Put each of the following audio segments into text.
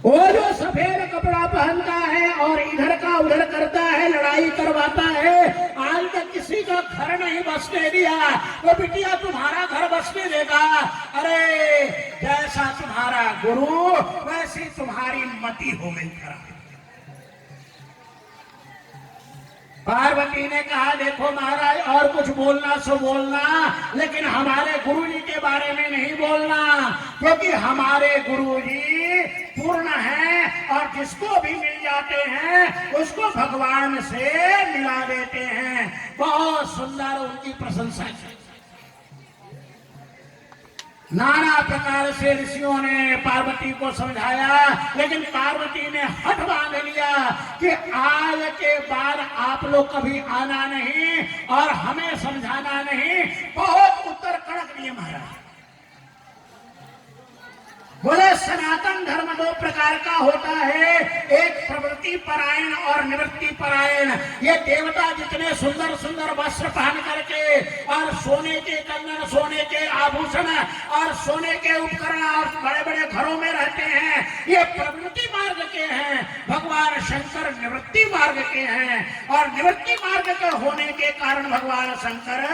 वो जो सफेद कपड़ा पहनता है और इधर का उधर करता है, लड़ाई करवाता है, आज तक किसी का घर नहीं बसने दिया, वो बिटिया तुम्हारा घर बसने देगा। अरे जैसा तुम्हारा गुरु वैसी तुम्हारी मति हो गई खराब। पार्वती ने कहा देखो महाराज, और कुछ बोलना सो बोलना, लेकिन हमारे गुरुजी के बारे में नहीं बोलना, क्योंकि हमारे गुरुजी पूर्ण हैं और जिसको भी मिल जाते हैं उसको भगवान से मिला देते हैं। बहुत सुंदर उनकी प्रशंसा है। नाना प्रकार से ऋषियों ने पार्वती को समझाया, लेकिन पार्वती ने हठ बांध लिया कि आज के बाद आप लोग कभी आना नहीं और हमें समझाना नहीं। बहुत उत्तर कड़क दिए महाराज। बोले सनातन धर्म दो प्रकार का होता है, एक प्रवृत्ति परायण और निवृत्ति परायण। ये देवता जितने सुंदर सुंदर वस्त्र पहन करके और सोने के कंगन, सोने के आभूषण और सोने के उपकरण और बड़े बड़े घरों में रहते हैं, ये प्रवृत्ति मार्ग के हैं। भगवान शंकर निवृत्ति मार्ग के हैं और निवृत्ति मार्ग के होने के कारण भगवान शंकर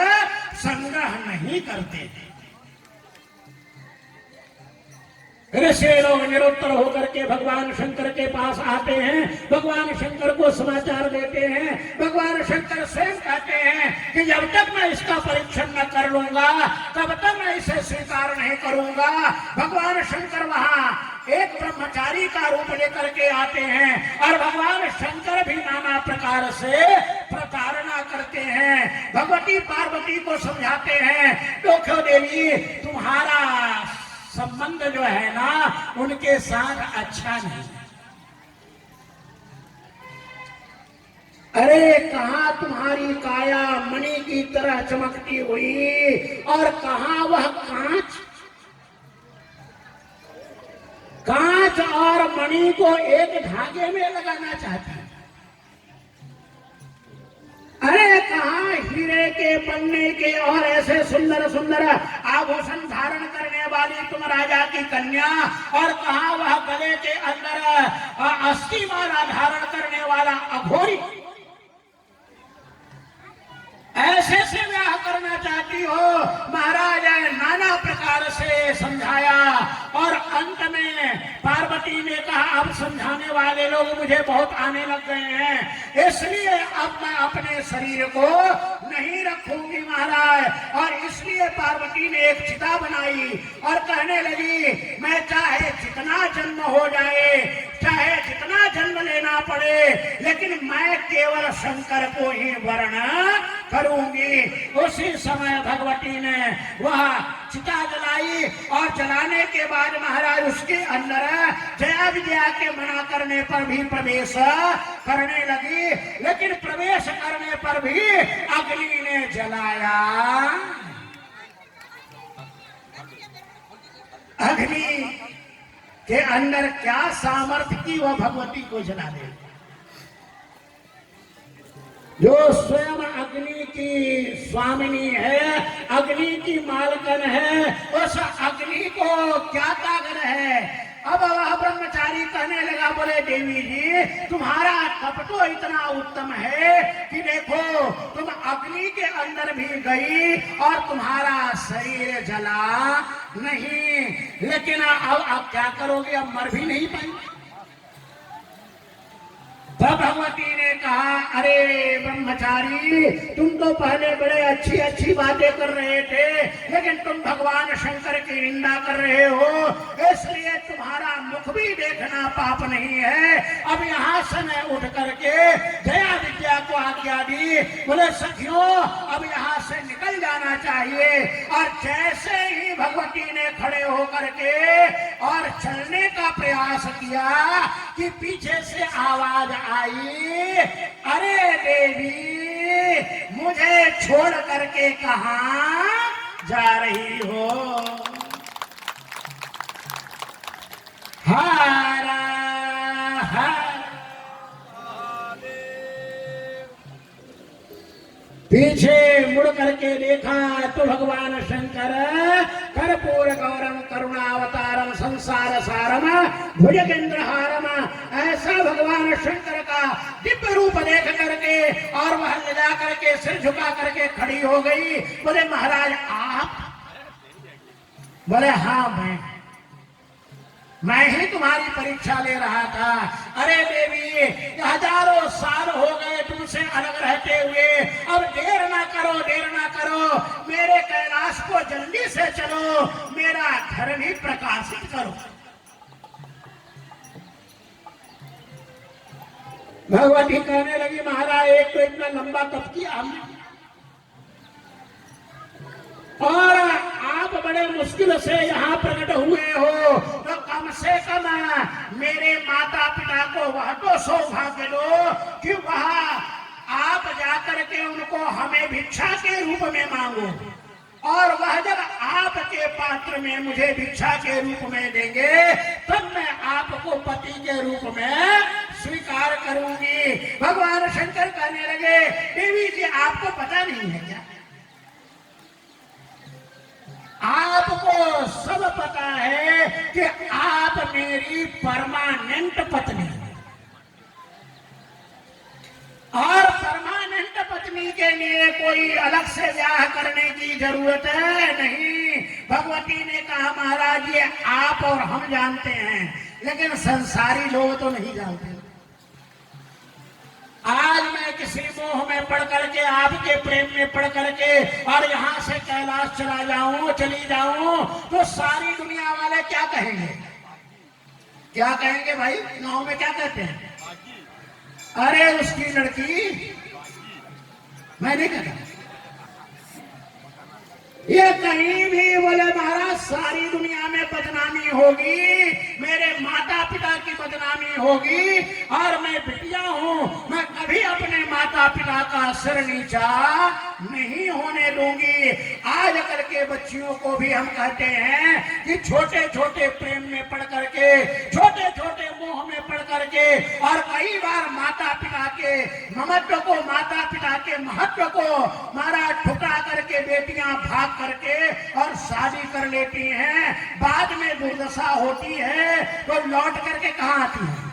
संग्रह नहीं करते। ऋषि लोग निरुत्तर होकर के भगवान शंकर के पास आते हैं, भगवान शंकर को समाचार देते हैं। भगवान शंकर स्वयं कहते हैं कि जब तक मैं इसका परीक्षण न कर लूंगा तब तक मैं इसे स्वीकार नहीं करूंगा। भगवान शंकर वहां एक ब्रह्मचारी का रूप लेकर के आते हैं और भगवान शंकर भी नाना प्रकार से प्रताड़ना करते हैं। भगवती पार्वती को समझाते हैं, देखो देवी तुम्हारा संबंध जो है ना उनके साथ अच्छा नहीं। अरे कहाँ तुम्हारी काया मणि की तरह चमकती हुई और कहाँ वह कांच और मणि को एक धागे में लगाना चाहती है। अरे कहाँ हीरे के बनने के और ऐसे सुंदर सुंदर आभूषण धारण करने वाली तुम राजा की कन्या, और कहाँ वह गले के अंदर अस्थि माला धारण करने वाला अघोरी। ऐसे से ब्याह करना चाहती हो। महाराज नाना प्रकार से समझाया और अंत में पार्वती ने कहा अब समझाने वाले लोग मुझे बहुत आने लग गए हैं, इसलिए अब मैं अपने शरीर को नहीं रखूंगी महाराज। और इसलिए पार्वती ने एक चिता बनाई और कहने लगी मैं चाहे जितना जन्म हो जाए, चाहे जितना जन्म लेना पड़े, लेकिन मैं केवल शंकर को ही वर्ण करूंगी। उसी समय भगवती ने वह चिता जलाई और जलाने के बाद महाराज उसके अंदर जया विजया के मना करने पर भी प्रवेश करने लगी, लेकिन प्रवेश करने पर भी अग्नि ने जलाया। अग्नि के अंदर क्या सामर्थ्य की वह भगवती को जला दे। जो स्वयं अग्नि की स्वामिनी है, अग्नि की मालकन है, उस अग्नि को क्या ताकत है। अब वह ब्रह्मचारी कहने लगा, बोले देवी जी तुम्हारा तप तो इतना उत्तम है कि देखो तुम अग्नि के अंदर भी गई और तुम्हारा शरीर जला नहीं, लेकिन अब क्या करोगे, अब मर भी नहीं पाई। तब भगवती ने कहा अरे ब्रह्मचारी तुम तो पहले बड़े अच्छी अच्छी बातें कर रहे थे, लेकिन तुम भगवान शंकर की निंदा कर रहे हो, इसलिए तुम्हारा मुख भी देखना पाप नहीं है। अब यहाँ से मैं उठ करके जया विद्या को आज्ञा दी, बोले सखियों अब यहाँ से निकल जाना चाहिए। और जैसे ही भगवती ने खड़े होकर के और चलने का प्रयास किया कि पीछे से आवाज आई, अरे देवी मुझे छोड़ करके कहाँ जा रही हो। हारा पीछे मुड़ करके देखा तो भगवान शंकर कर्पूर गौरम करुणावतारम संसार सारम भुजगेंद्रहारम, ऐसा भगवान शंकर का दिव्य रूप देख करके और वह ले जा करके सिर झुका करके खड़ी हो गई। बोले महाराज आप? बोले हाँ मैं ही तुम्हारी परीक्षा ले रहा था। अरे देवी, हजारों साल हो गए तुमसे अलग रहते हुए, अब देर ना करो, मेरे कैलाश को जल्दी से चलो, मेरा घर भी प्रकाशित करो। भगवती कहने लगी महाराज एक तो इतना लंबा तप किया हमने, और आप बड़े मुश्किल से यहाँ प्रकट हुए हो, तो कम से कम मेरे माता पिता को वह तो सौभाग्य दो कि वह आप जाकर के उनको हमें भिक्षा के रूप में मांगो, और वह जब आपके पात्र में मुझे भिक्षा के रूप में देंगे तब मैं आपको पति के रूप में स्वीकार करूंगी। भगवान शंकर कहने लगे देवी जी आपको पता नहीं है क्या? आपको सब पता है कि आप मेरी परमानेंट पत्नी हैं, और परमानेंट पत्नी के लिए कोई अलग से ब्याह करने की जरूरत है नहीं। भगवती ने कहा महाराज ये आप और हम जानते हैं, लेकिन संसारी लोग तो नहीं जानते। आज मैं किसी मोह में पड़ करके, आपके प्रेम में पड़ करके और यहाँ से कैलाश चली जाऊं तो सारी दुनिया वाले क्या कहेंगे? क्या कहेंगे भाई? गांव में क्या कहते हैं? अरे उसकी लड़की, मैं नहीं कहता ये कहीं भी। बोले महाराज सारी दुनिया में बदनामी होगी, मेरे माता पिता की बदनामी होगी, और मैं बिटिया हूं, मैं कभी अपने माता पिता का सिर नीचा नहीं होने दूंगी। आज कल के बच्चियों को भी हम कहते हैं कि छोटे छोटे प्रेम में पड़ करके, छोटे छोटे मोह में पड़ करके, और कई बार माता पिता के ममत्व को, माता पिता के महत्व को महाराज ठुकरा करके बेटियां भाग करके और शादी कर लेती हैं। बाद में दुर्दशा होती है तो लौट करके कहां आती है?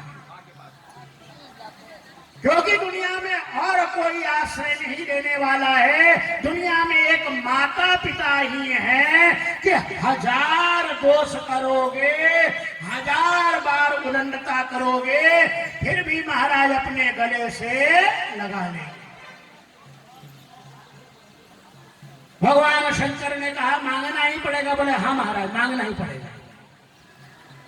क्योंकि दुनिया में और कोई आश्रय नहीं देने वाला है। दुनिया में एक माता पिता ही है कि हजार दोष करोगे, हजार बार उलंडता करोगे, फिर भी महाराज अपने गले से लगा ले। भगवान शंकर ने कहा मांगना ही पड़ेगा। बोले हाँ महाराज मांगना ही पड़ेगा।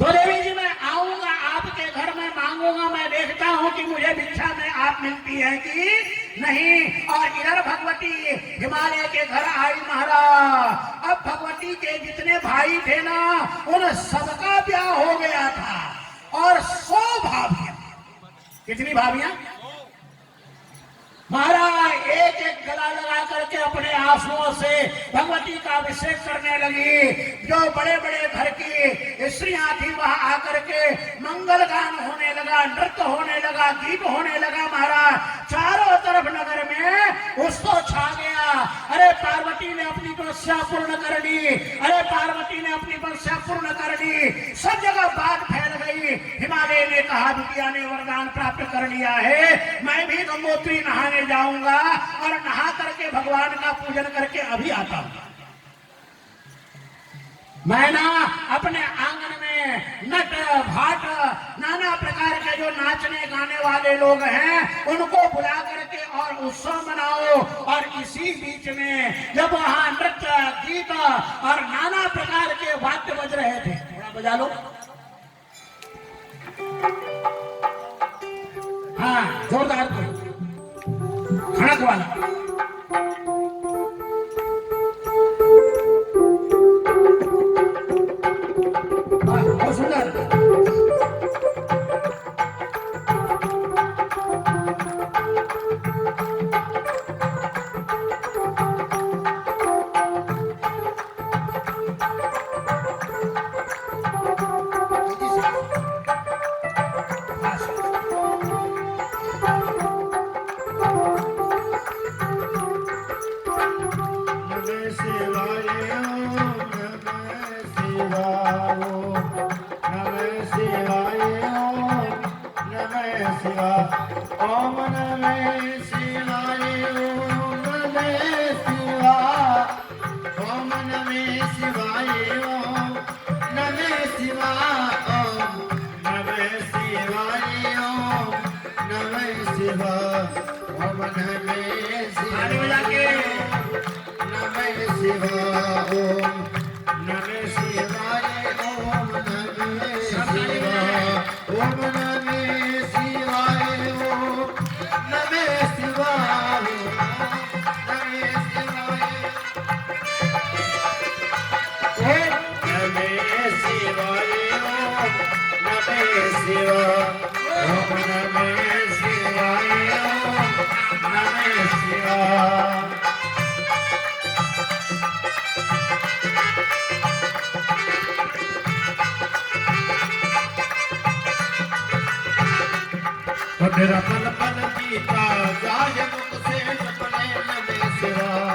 तो देवी जी मैं आऊंगा आपके घर में, मांगूंगा, मैं देखता हूं कि मुझे भिक्षा में आप मिलती है कि नहीं। और इधर भगवती हिमालय के घर आई महाराज। अब भगवती के जितने भाई थे ना उन सबका ब्याह हो गया था, और 100 भाभियां। कितनी भाभियां? महाराज एक एक गला लगा करके अपने आंसुओं से भगवती का अभिषेक करने लगी। जो बड़े बड़े घर की स्त्रियां थी वहां आकर के मंगल गान होने लगा, नृत्य होने लगा, गीत होने लगा। महाराज चारों तरफ नगर में उसको छा गया। अरे पार्वती ने अपनी तपस्या पूर्ण कर ली, अरे पार्वती ने अपनी तपस्या पूर्ण कर ली। सब जगह बात फैल गई। हिमालय ने कहा बिटिया ने वरदान प्राप्त कर लिया है, मैं भी गंगोत्री नहाने जाऊंगा और नहा करके भगवान का पूजन करके अभी आता हूं। मैं ना अपने आंगन में नट भाट नाना प्रकार के जो नाचने गाने वाले लोग हैं उनको बुला करके और उत्सव मनाओ। और इसी बीच में जब वहां नृत्य गीत और नाना प्रकार के वाद्य बज रहे थे, थोड़ा बजा लो। हाँ जोरदार कोई खड़क वाला। बहुत सुंदर। शिवाय ओम नमः शिवाय ओम नमः शिवाय ओम नमः शिवाय ओम नमः शिवाय ओम नमः शिवाय ओम नमः शिवाय ओम नमः शिवाय नमः शिवाय ओम नमः शिवाय ओम नमः शिवाय ओम नमः शिवाय ओम नमः शिवाय नमः शिवाय ओम नमः शिवाय ओम नमः शिवाय ओम नमः शिवाय ओम नमः शिवाय तेरा पल पल बीता जाए मुख से सपने नमः शिवाय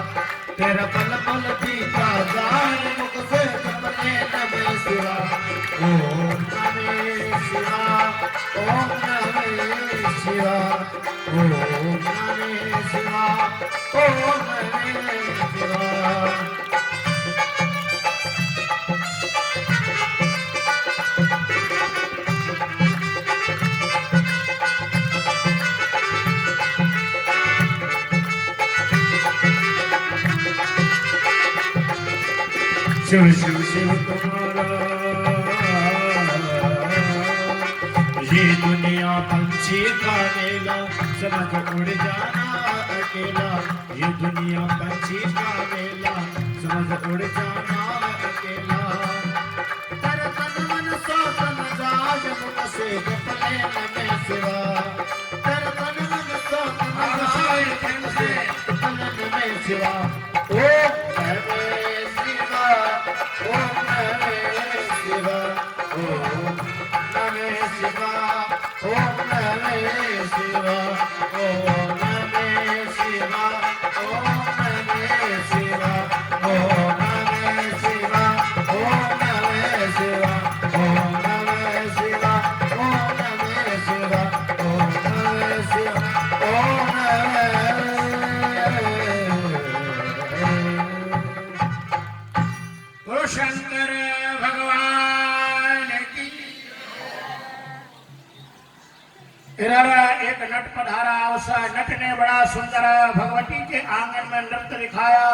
तेरा पल पल बीता जाए मुख से सपने नमः शिवाय ओम नमः शिवाय ओम नमः शिवाय ओम नमः शिवाय ओम नमः शिवाय शिव शिव शिव तुम्हारा ये दुनिया पंछी का मेला समझ उड़ जाना अकेला ये दुनिया पंछी का मेला समझ उड़ जाना अकेला तेरे तन मन सोतन जाज मुख से जपले नमः शिवाय तेरे तन मन सोतन जाज मुख से जपले नमः शिवाय ओम नमः शिवाय ओम नमः शिवाय ओम नमः शिवाय ओम नमः शिवाय ओम नमः शिवाय ओम नमः शिवाय ओम नमः शिवाय ओम नमः शिवाय ओम नमः शिवाय ओम नमः शिवाय ओम नमः शिवाय ओम तो शंकर भगवान की इधर एक नट पधारा उस नट ने बड़ा सुंदर भगवती के आंगन में नृत्य दिखाया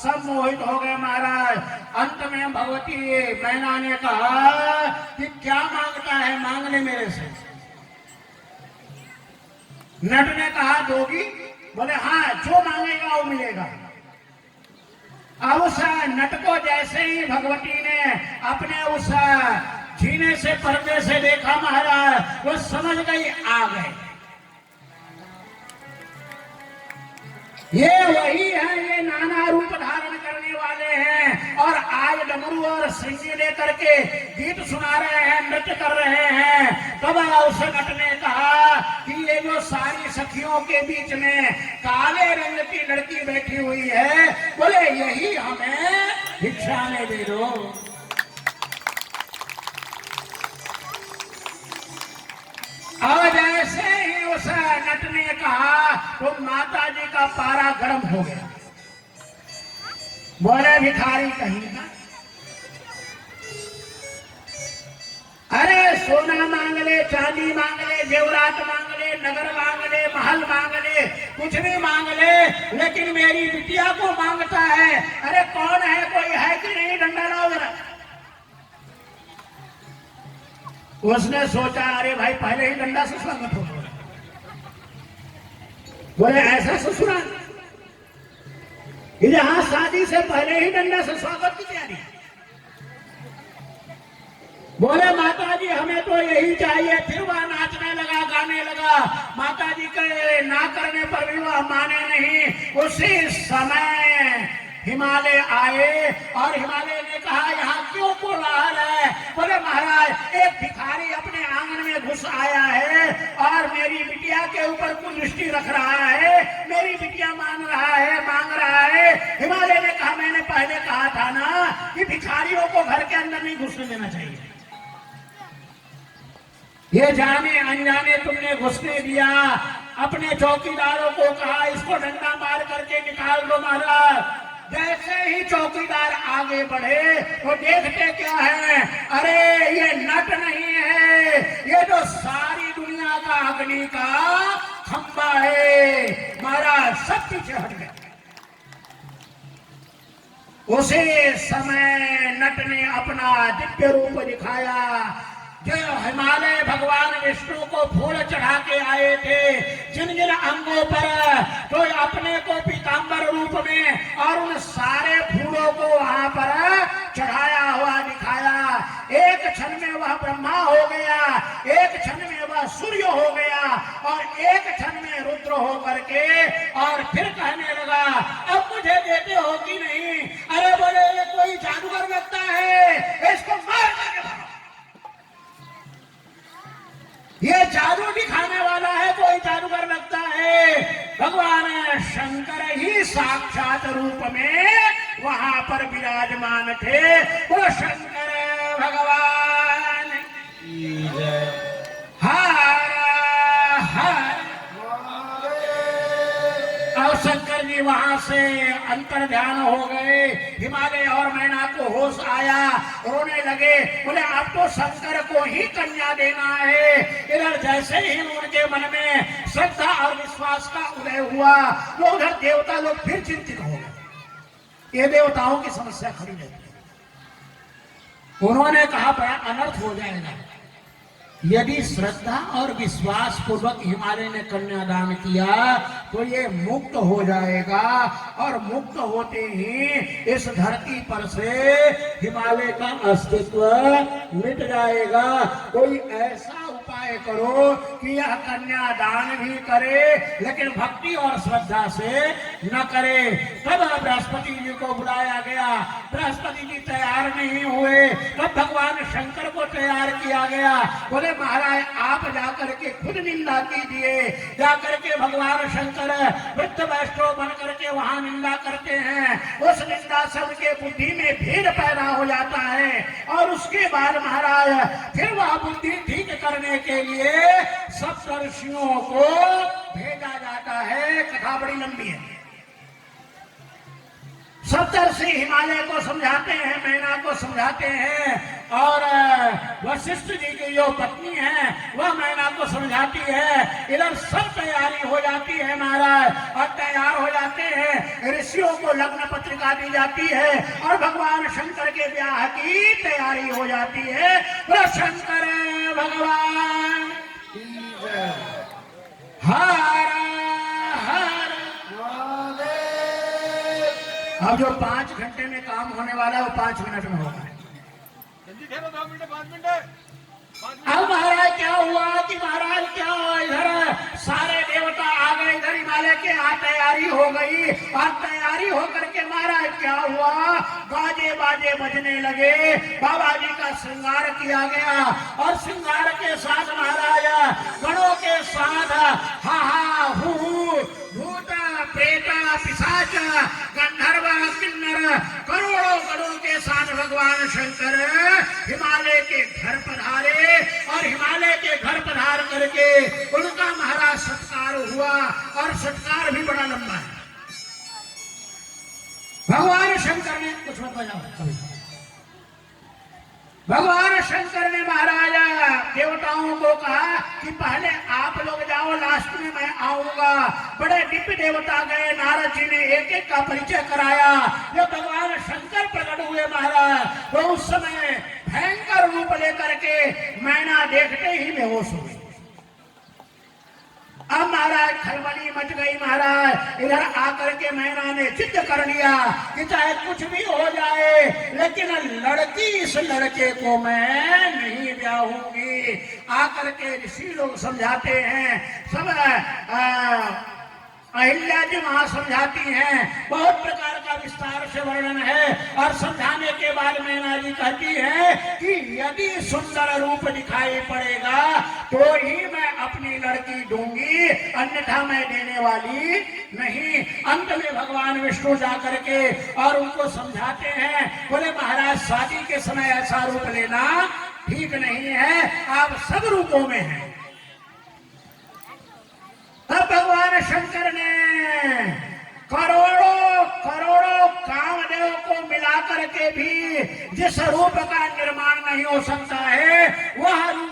सब मोहित हो गए महाराज अंत में भगवती मैना ने कहा कि क्या मांगता है मांग ले मेरे से नट ने कहा दोगी बोले हाँ जो मांगेगा वो मिलेगा अब उस नट को जैसे ही भगवती ने अपने उस जीने से पर्दे से देखा महाराज वो समझ गई आ गए ये वही है ये नाना रूप धारण करने वाले हैं और आज डमरू और सिंगी लेकर के गीत सुना रहे हैं नृत्य कर रहे हैं तब उस नट ने कहा कि ये जो सारी सखियों के बीच में काले रंग की लड़की बैठी हुई है बोले यही हमें भिक्षा में दे दो अब जैसे ही उस नट ने कहा तो माता जी का पारा गर्म हो गया बोले भिखारी कहीं का अरे सोना मांग ले चांदी मांग ले जेवरात मांग ले नगर मांग ले महल मांग ले कुछ भी मांग ले लेकिन मेरी बिटिया को मांगता है अरे कौन है कोई है कि नहीं डंडा लाओ जरा उसने सोचा अरे भाई पहले ही डंडा से स्वागत हो बोले ऐसा ससुराल यहाँ शादी से पहले ही डंडा से स्वागत की तैयारी बोले माता जी हमें तो यही चाहिए फिर वह नाचने लगा गाने लगा माता जी के ना करने पर भी वह माने नहीं उसी समय हिमालय आए और हिमालय ने कहा यहाँ क्यों कोलाहल है बोले महाराज एक भिखारी अपने आंगन में घुस आया है और मेरी बिटिया के ऊपर कुदृष्टि रख रहा है मेरी बिटिया मांग रहा है हिमालय ने कहा मैंने पहले कहा था ना कि भिखारियों को घर के अंदर नहीं घुसने देना चाहिए ये जाने अनजाने तुमने घुसने दिया। अपने चौकीदारों को कहा इसको डंडा मार करके निकाल दो महाराज। जैसे ही चौकीदार आगे बढ़े तो देखते क्या है, अरे ये नट नहीं है, ये तो सारी दुनिया का अग्नि का खंबा है। महाराज सब पीछे हट गए। उसी समय नट ने अपना दिव्य रूप दिखाया। जो हिमालय भगवान विष्णु को फूल चढ़ा के आए थे, जिन जिन अंगों पर तो अपने को पीतांबर रूप में और उन सारे फूलों को वहां पर चढ़ाया हुआ दिखाया। एक क्षण में वह ब्रह्मा हो गया, एक क्षण में वह सूर्य हो गया और एक क्षण में रुद्र हो करके और फिर कहने लगा अब मुझे देते हो कि नहीं? अरे बोले ये कोई जादूगर लगता है, इसको मार करके भागो। ये जादू दिखाने वाला है, कोई जादूगर लगता है। भगवान शंकर ही साक्षात रूप में वहां पर विराजमान थे। वो शंकर भगवान हर हर। और शंकर जी वहां से अंतर ध्यान हो गए। हिमालय और मैना को होश आया, रोने लगे। बोले अब तो शंकर को ही कन्या देना है। इधर जैसे ही उनके मन में श्रद्धा और विश्वास का उदय हुआ तो उधर देवता लोग फिर चिंतित हो गए। ये देवताओं की समस्या खड़ी रहती है। उन्होंने कहा बड़ा अनर्थ हो जाएगा यदि श्रद्धा और विश्वास पूर्वक हिमालय ने कन्यादान किया तो ये मुक्त हो जाएगा और मुक्त होते ही इस धरती पर से हिमालय का अस्तित्व मिट जाएगा। कोई ऐसा उपाय करो कि यह कन्यादान भी करे लेकिन भक्ति और श्रद्धा से न करे। तब बृहस्पति जी को बुलाया गया। बृहस्पति जी तैयार नहीं हुए, तब भगवान शंकर को तैयार किया गया। बोले महाराज आप जाकर के खुद निंदा कीजिए। जाकर के भगवान शंकर वृद्ध वैष्णव बन करके वहां निंदा करते हैं। उस निंदा से उनके बुद्धि में भेद पैदा हो जाता है और उसके बाद महाराज फिर वह बुद्धि ठीक करने के लिए सप्तर्षियों को भेजा जाता है। कथा बड़ी लंबी है। सप्तर्षि हिमालय को समझाते हैं, मैना को समझाते हैं और वशिष्ठ जी की जो पत्नी है वह मैना को समझाती है। इधर सब तैयारी हो जाती है महाराज और तैयार हो जाते हैं। ऋषियों को लग्न पत्रिका दी जाती है और भगवान शंकर के ब्याह की तैयारी हो जाती है। तो शंकर भगवान हर हर। अब जो 5 घंटे में काम होने वाला है वो 5 मिनट में होगा। अब महाराज क्या हुआ कि महाराज क्या इधर सारे देवता आ गए, इधर हिमालय के यहाँ तैयारी हो गई और तैयारी होकर के महाराज क्या हुआ, गाजे बाजे बजने लगे। बाबा जी का श्रृंगार किया गया और श्रृंगार के साथ महाराज गणों के साथ हा हा हू भूत प्रेता पिशाच गंधर्व किन्नर करोड़ों गणों के साथ भगवान शंकर हिमालय के घर पधारे और हिमालय के घर पधार करके उनका महाराज सत्कार हुआ और सत्कार भी बड़ा लंबा है। भगवान शंकर ने कुछ मत बजाओ। भगवान शंकर ने महाराज देवताओं को कहा कि पहले आप लोग जाओ, लास्ट में मैं आऊंगा। बड़े दिव्य देवता गए, नारद जी ने एक एक का परिचय कराया। जब भगवान शंकर प्रकट हुए महाराज तो उस समय भयंकर रूप लेकर के मैना देखते ही बेहोश हो गई। अब महाराज खलबली मच गई। महाराज इधर आकर के मैना ने जिद कर लिया कि चाहे कुछ भी हो जाए लेकिन लड़की इस लड़के को मैं नहीं ब्याहूंगी। आकर के ऋषि लोग समझाते हैं, सब अहिल्या जी वहां समझाती हैं। बहुत प्रकार का विस्तार से वर्णन है और समझाने के बाद मैना जी कहती है कि यदि सुंदर रूप दिखाई पड़ेगा तो ही मैं अपनी लड़की दूंगी, अन्यथा मैं देने वाली नहीं। अंत में भगवान विष्णु जाकर के और उनको समझाते हैं। बोले महाराज शादी के समय ऐसा रूप लेना ठीक नहीं है, आप सब रूपों में हैं। तब भगवान शंकर ने करोड़ों करोड़ों कामदेव को मिलाकर के भी जिस रूप का निर्माण नहीं हो सकता है, वह रूप